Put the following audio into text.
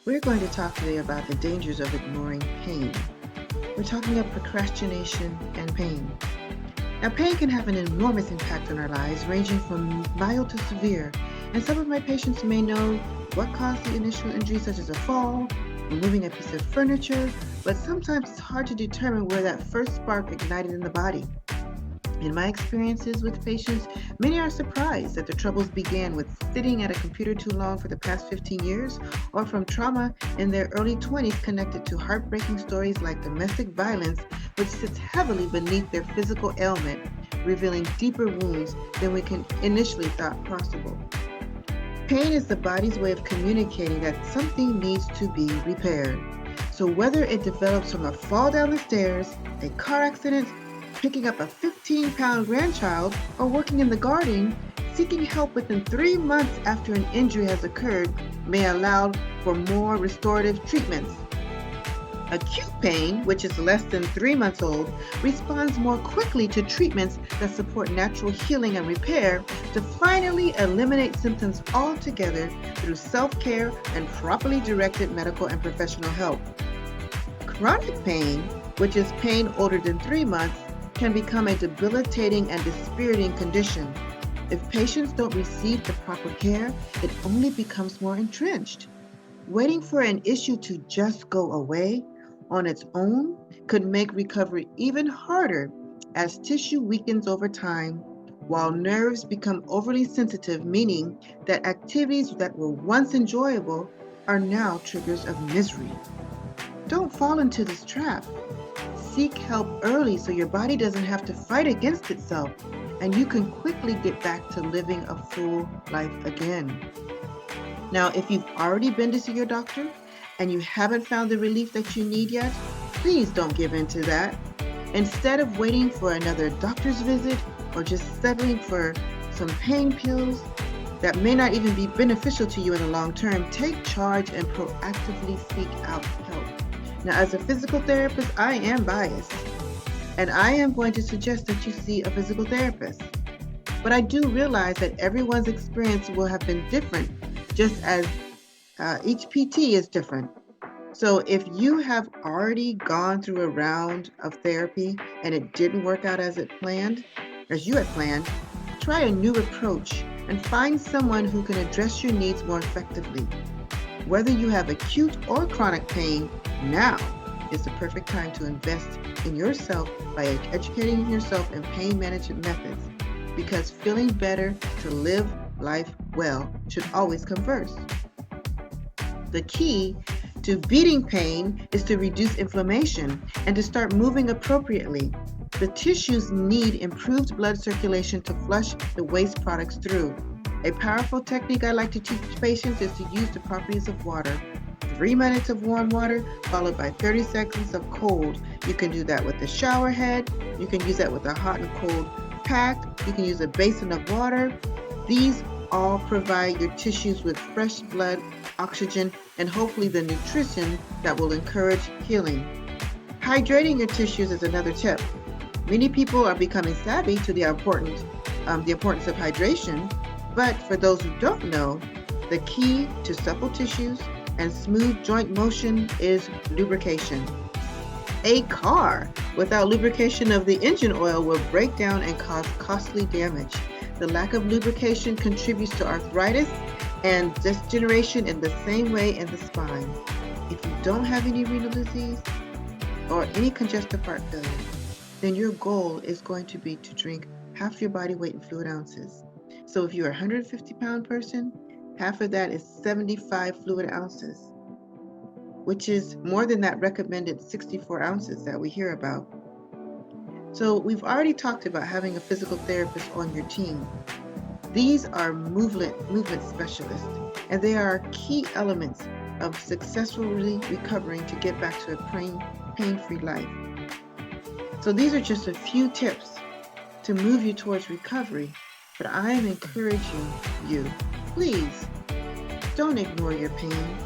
We're going to talk today about the dangers of ignoring pain. We're talking about procrastination and pain. Now, pain can have an enormous impact on our lives, ranging from mild to severe. And some of my patients may know what caused the initial injury, such as a fall, removing a piece of furniture, but sometimes it's hard to determine where that first spark ignited in the body. In my experiences with patients, many are surprised that their troubles began with sitting at a computer too long for the past 15 years or from trauma in their early 20s connected to heartbreaking stories like domestic violence, which sits heavily beneath their physical ailment, revealing deeper wounds than we can initially thought possible. Pain is the body's way of communicating that something needs to be repaired. So whether it develops from a fall down the stairs, a car accident, picking up a 15-pound grandchild, or working in the garden, seeking help within 3 months after an injury has occurred may allow for more restorative treatments. Acute pain, which is less than 3 months old, responds more quickly to treatments that support natural healing and repair to finally eliminate symptoms altogether through self-care and properly directed medical and professional help. Chronic pain, which is pain older than 3 months, can become a debilitating and dispiriting condition. If patients don't receive the proper care, it only becomes more entrenched. Waiting for an issue to just go away on its own could make recovery even harder as tissue weakens over time, while nerves become overly sensitive, meaning that activities that were once enjoyable are now triggers of misery. Don't fall into this trap. Seek help early so your body doesn't have to fight against itself and you can quickly get back to living a full life again. Now, if you've already been to see your doctor and you haven't found the relief that you need yet, please don't give in to that. Instead of waiting for another doctor's visit or just settling for some pain pills that may not even be beneficial to you in the long term, take charge and proactively seek out help. Now, as a physical therapist, I am biased, and I am going to suggest that you see a physical therapist. But I do realize that everyone's experience will have been different, just as each PT is different. So if you have already gone through a round of therapy and it didn't work out as you had planned, try a new approach and find someone who can address your needs more effectively. Whether you have acute or chronic pain, now is the perfect time to invest in yourself by educating yourself in pain management methods, because feeling better to live life well should always come first. The key to beating pain is to reduce inflammation and to start moving appropriately. The tissues need improved blood circulation to flush the waste products through. A powerful technique I like to teach patients is to use the properties of water. 3 minutes of warm water followed by 30 seconds of cold. You can do that with a shower head. You can use that with a hot and cold pack. You can use a basin of water. These all provide your tissues with fresh blood, oxygen, and hopefully the nutrition that will encourage healing. Hydrating your tissues is another tip. Many people are becoming savvy to the importance of hydration, but for those who don't know, the key to supple tissues and smooth joint motion is lubrication. A car without lubrication of the engine oil will break down and cause costly damage. The lack of lubrication contributes to arthritis and degeneration in the same way in the spine. If you don't have any renal disease or any congestive heart failure, then your goal is going to be to drink half your body weight in fluid ounces. So if you're a 150-pound person, half of that is 75 fluid ounces, which is more than that recommended 64 ounces that we hear about. So we've already talked about having a physical therapist on your team. These are movement specialists, and they are key elements of successfully recovering to get back to a pain-free life. So these are just a few tips to move you towards recovery, but I am encouraging you, please don't ignore your pain.